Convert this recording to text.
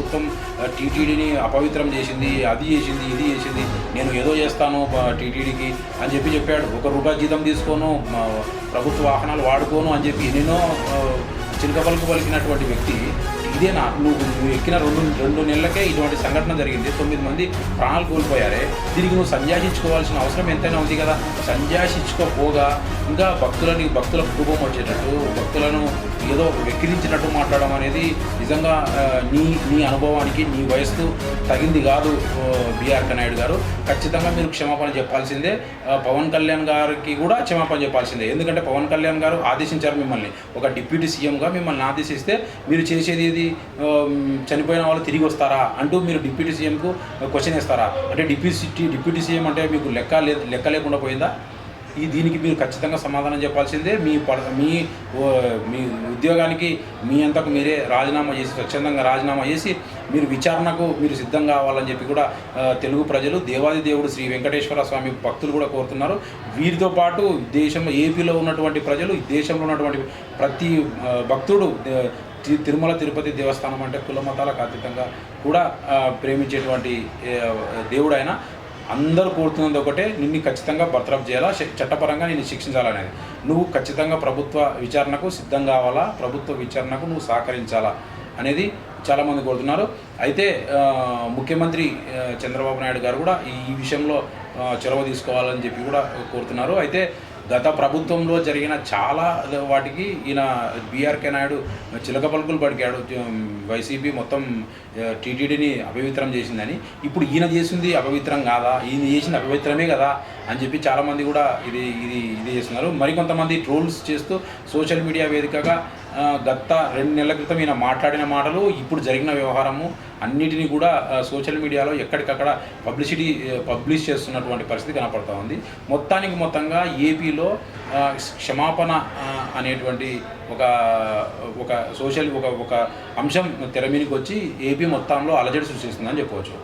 ప్రభుత్వం టీటీడీని అపవిత్రం చేసింది, అది చేసింది, ఇది చేసింది, నేను ఏదో చేస్తాను టీటీడీకి అని చెప్పాడు. ₹1 జీతం తీసుకోను, ప్రభుత్వ వాహనాలు వాడుకోను అని చెప్పి ఎన్నెన్నో చిలక పలుకు పలికినటువంటి వ్యక్తి ఇదేనా? నువ్వు ఎక్కిన రెండు నెలలకే ఇటువంటి సంఘటన జరిగింది, 9 మంది ప్రాణాలు కోల్పోయారే. దీనికి నువ్వు సంజాషించుకోవాల్సిన అవసరం ఎంతైనా ఉంది కదా. సంజాషించుకోపోగా ఇంకా భక్తుల కుటుంబం వచ్చేటట్టు, భక్తులను ఏదో వెక్కిరించినట్టు మాట్లాడడం అనేది నిజంగా నీ అనుభవానికి, నీ వయస్సు తగింది కాదు బీఆర్కే నాయుడు గారు. ఖచ్చితంగా మీరు క్షమాపణ చెప్పాల్సిందే. పవన్ కళ్యాణ్ గారికి కూడా క్షమాపణ చెప్పాల్సిందే. ఎందుకంటే పవన్ కళ్యాణ్ గారు ఆదేశించారు మిమ్మల్ని, ఒక డిప్యూటీ సీఎంగా మిమ్మల్ని ఆదేశిస్తే మీరు చేసేది ఇది చనిపోయిన వాళ్ళు తిరిగి వస్తారా అంటూ మీరు డిప్యూటీ సీఎంకు క్వశ్చన్ వేస్తారా? అంటే డిప్యూటీ సీఎం అంటే మీకు లెక్క లేకుండా పోయిందా? దీనికి మీరు ఖచ్చితంగా సమాధానం చెప్పాల్సిందే. మీ ఉద్యోగానికి మీ అంతకు మీరే రాజీనామా చేసి, స్వచ్ఛందంగా రాజీనామా చేసి మీరు విచారణకు మీరు సిద్ధం కావాలని చెప్పి కూడా తెలుగు ప్రజలు, దేవాది దేవుడు శ్రీ వెంకటేశ్వర స్వామి భక్తులు కూడా కోరుతున్నారు. వీరితో పాటు దేశంలో, ఏపీలో ఉన్నటువంటి ప్రజలు, దేశంలో ఉన్నటువంటి ప్రతి భక్తుడు తిరుమల తిరుపతి దేవస్థానం అంటే కుల మతాలకు అతీతంగా కూడా ప్రేమించేటువంటి దేవుడు ఆయన. అందరూ కోరుతున్నది ఒకటే, నిన్ను ఖచ్చితంగా బర్తరఫ్ చేయాలా, చట్టపరంగా నిన్ను శిక్షించాలనేది. నువ్వు ఖచ్చితంగా ప్రభుత్వ విచారణకు సిద్ధం కావాలా, ప్రభుత్వ విచారణకు నువ్వు సహకరించాలా అనేది చాలామంది కోరుతున్నారు. అయితే ముఖ్యమంత్రి చంద్రబాబు నాయుడు గారు కూడా ఈ విషయంలో చొరవ తీసుకోవాలని చెప్పి కూడా కోరుతున్నారు. అయితే గత ప్రభుత్వంలో జరిగిన చాలా వాటికి ఈయన బీఆర్కే నాయుడు చిలక పలుకులు పడికాడు. వైసీపీ మొత్తం టీటీడీని అపవిత్రం చేసిందని. ఇప్పుడు ఈయన చేసింది అపవిత్రం కాదా, ఈయన చేసింది అపవిత్రమే కదా అని చెప్పి చాలామంది కూడా ఇది చేస్తున్నారు. మరికొంతమంది ట్రోల్స్ చేస్తూ సోషల్ మీడియా వేదికగా గత 2 నెలల క్రితం ఈయన మాట్లాడిన మాటలు, ఇప్పుడు జరిగిన వ్యవహారము అన్నిటినీ కూడా సోషల్ మీడియాలో ఎక్కడికక్కడ పబ్లిష్ చేస్తున్నటువంటి పరిస్థితి కనపడుతూ ఉంది. మొత్తంగా ఏపీలో క్షమాపణ అనేటువంటి ఒక అంశం తెర మీదకి వచ్చి ఏపీ మొత్తంలో అలజడి సృష్టిస్తుందని చెప్పవచ్చు.